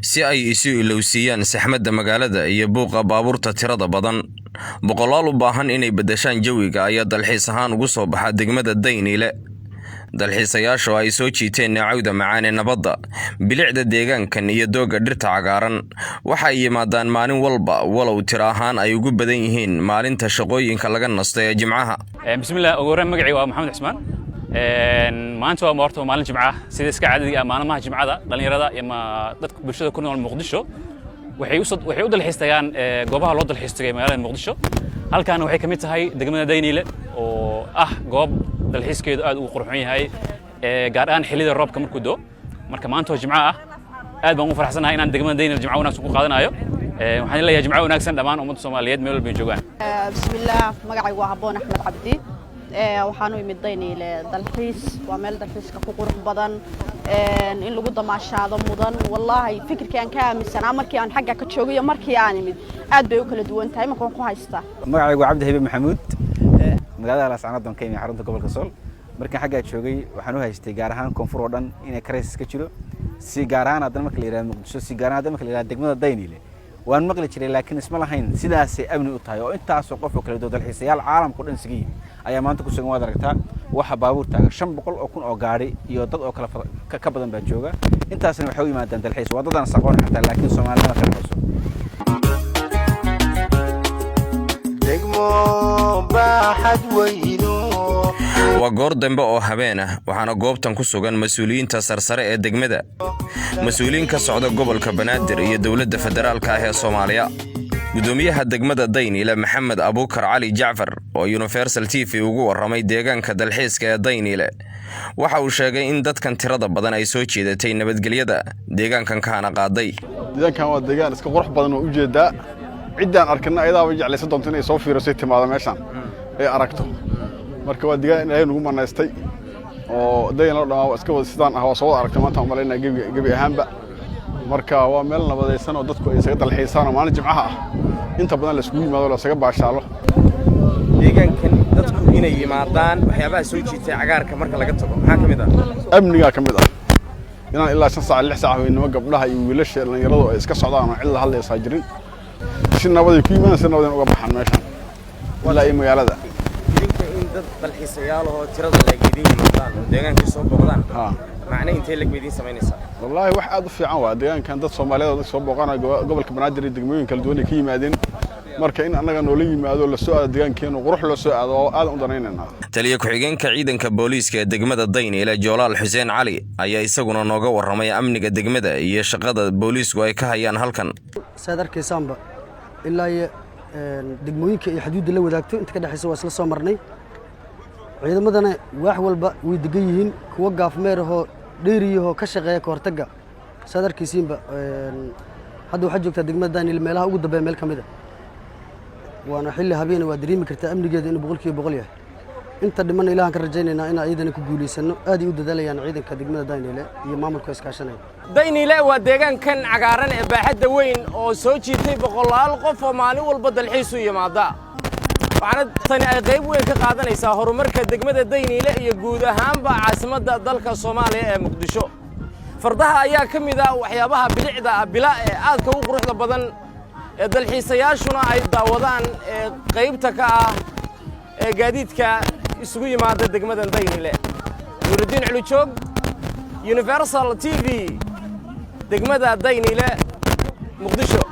si ay isu ilowsiiyaan saxmadda magaalada iyo buuqa baabuurta tirada badan boqolaal u baahan inay bedeshaan jawiga ayaa dalxiis ahaan ugu soo baxa degmada Daynile dalxiisayaashu ay soo jiiteen cawda macaan ee nabadda bilicda deegaankan iyo dooga dhirta cagaaran waxa ay yimaadaan maalin walba walow tiro ahaan ay ugu badan yihiin maalinta shaqooyinka laga nasto ee Jimcaha bismillaah ugu horreyn magacaygu waa Maxamed Cismaan maanta waa moorto maalin Jimcaha sida iska caadiga ah maalmaha Jimcada dhalinyarada ama dadka bulshada ku nool Muqdisho waxay u dalxiistayaan goobaha loo dalxiistay magaalada Muqdisho halkaan waxay kamid tahay degmada Daynile oo ah goob dalxiiskeedu aad u qurxoon yahay gaar ahaan xillida roobka markuu doo marka maanta oo Jimcaha aad baan u faraxsanahay inaan degmada Daynile Jimcaha wanaagsan ku qaadanayo waxaan leeyahay Jimcaha wanaagsan dhamaan ummadda Soomaaliyeed meel walba joogaan bismillaah magacaygu waa Habboon Axmed Cabdi waxaan u imid Daynile dalxiis waa meel dalxiiska ku qurux badan in lagu damaashaado mudan wallahi fikirkii aan ka aaminsanaa markii aan xagga ka joogay markii aan imid aad bay u kala duwan tahay markaan ku haystaa magacaygu Cabdi Habiib Maxamuud magaalada Laascaanood ka yimid xarunta gobolka Sool markaan xagga joogay waxaan u haystay gaar ahaan koonfur oo dhan inay crisis ka jiro si gaar ahaan haddana marka la yiraahdo Muqdisho si gaar ahaan marka la yiraahdo degmada Daynile waan maqli jiray laakiin isma lahayn sidaas ay amni u tahay oo intaas oo qof oo kala duwan dalxiisayaal caalamka dhan sigay ayaa maanta ku sugan waad aragtaa waxa baabuur taagan 500 oo kun oo gaari iyo dad oo kala ka badan baa jooga intaasna waxay u yimaadaan dalxiis wadadan saqoon xataa laakiin Soomaalida kala cusub degmo baaxad weyno waa goor dambe oo habeen ah waxaana goobtan ku sugan mas'uuliyiinta sarsare ee degmada mas'uuliyiin ka socda gobolka Banaadir iyo dawladda federaalka ah ee Soomaaliya gudoomiyaha degmada Daynile Maxamed Abuukar Cali Jaafar oo Universal TV ugu waramay deegaanka dalxiiska ee Daynile waxa uu sheegay in dadkan tirada badan ay soo jeedatay nabadgelyada deegaankan kaana qaaday deegaankan waa deegaan iska qurux badan oo u jeeda cidaan arkana ayada way jeclaysan doonto inay soo fiirso timaado meeshan ay aragto marka waa deegaan Ilaahay nagu manaystay oo Daynile dhamaa iska wada sidaan ah oo soo aragtay maanta umaleynaa gabi ahaanba marka waa meel nabadaysan oo dadku ay isaga dalxiisaan maalin Jimcaha ah inta badan la isku yimaado la isaga baashaalo deegaankan dadku inay yimaadaan waxyaabaha soo jiitay cagaarka marka laga tago maxaa kamid ah amniga kamid ah inaan ilaa 5 saac 6 saac weynimo gabdhaha iyo wiilasha dhalinyaradu ay iska socdaan oo cid la hadlaysa jirin si nabad ku yimaadaan si nabad uga baxaan meeshan wala ay magaalada in dad dalxiisayaal oo tirada la geedin yimaadaan deegaanka soo booqdaan macna intee la geedin sameynaysa wallahi wax aad u fiican waa deegaankan dad Soomaaliyeed soo booqana gobolka Banaadir iyo degmooyin kala duwan ka yimaadeen marka in anaga noo la yimaado la soo aado deegaankeena qurux la soo aado aad u danaynayna taliye ku-xigeenka ciidanka booliiska ee degmada Daynile Joolaal Xuseen Cali ayaa isaguna nooga waramay amniga degmada iyo shaqada booliisku ay ka hayaan halkan sadarkiisanba ilaa degmooyinka iyo xuduudda la wadaagto inta ka dhaxaysa waa isla soo marnay ciidamadana wax walba way degan yihiin kuwa gaafmeeraho dheeriyaho ka shaqeeya ka hortagga sadarkiisanba hadda waxa joogta degmada Daynile meelaha ugu dambeeya meel kamid ah waana xilli habeen waa dareemi kartaa amnigeeda inuu 100% yahay inta dhiman ilaahan ka rajaynaynaa in ayadana ku guuleysano aad u dadaalayaan ciidanka degmada Daynile iyo maamulka iskaashanaya Daynile waa deegaankan cagaaran ee baaxadda weyn oo soo jiitay boqolaal qof oo maalin walba dalxiis u yimaada waxaana tani ay qayb weyn ka qaadanaysaa horumarka degmada Daynile iyo guud ahaanba caasimadda dalka Soomaaliya ee Muqdisho fardaha ayaa kamid ah waxyaabaha bilicda bila ee aadka u quruxda badan ee dalxiisayaashuna ay daawadaan qaybta ka ah ee gaadiidka isugu yimaada degmada Daynile Nuruddin Culujoog Universal TV degmada Daynile Muqdisho